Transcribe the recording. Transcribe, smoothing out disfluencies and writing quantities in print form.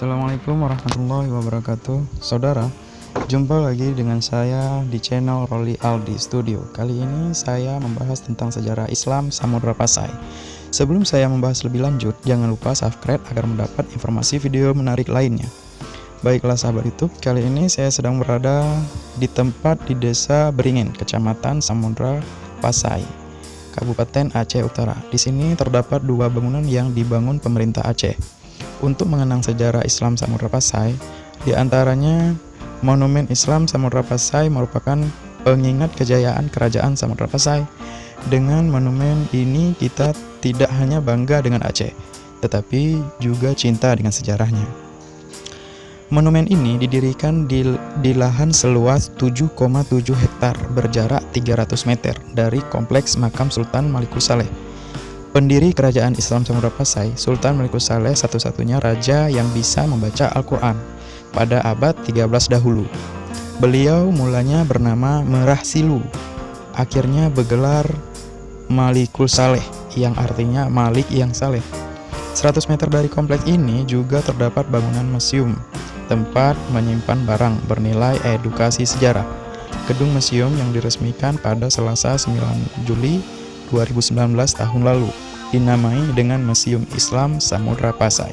Assalamualaikum warahmatullahi wabarakatuh. Saudara, jumpa lagi dengan saya di channel Rolly Aldi Studio. Kali ini saya membahas tentang sejarah Islam Samudra Pasai. Sebelum saya membahas lebih lanjut, jangan lupa subscribe agar mendapat informasi video menarik lainnya. Baiklah sahabat YouTube, kali ini saya sedang berada di tempat di Desa Beringin, Kecamatan Samudra Pasai, Kabupaten Aceh Utara. Di sini terdapat dua bangunan yang dibangun pemerintah Aceh untuk mengenang sejarah Islam Samudra Pasai. Di antaranya, Monumen Islam Samudra Pasai merupakan pengingat kejayaan Kerajaan Samudra Pasai. Dengan monumen ini kita tidak hanya bangga dengan Aceh, tetapi juga cinta dengan sejarahnya. Monumen ini didirikan di lahan seluas 7,7 hektar berjarak 300 meter dari Kompleks Makam Sultan Malikul Saleh. Pendiri Kerajaan Islam Samudra Pasai, Sultan Malikul Saleh satu-satunya raja yang bisa membaca Al-Quran pada abad 13 dahulu. Beliau mulanya bernama Merah Silu, akhirnya bergelar Malikul Saleh, yang artinya Malik yang Saleh. 100 meter dari kompleks ini juga terdapat bangunan museum, tempat menyimpan barang bernilai edukasi sejarah. Gedung museum yang diresmikan pada Selasa 9 Juli 2019 tahun lalu, dinamai dengan Museum Islam Samudra Pasai.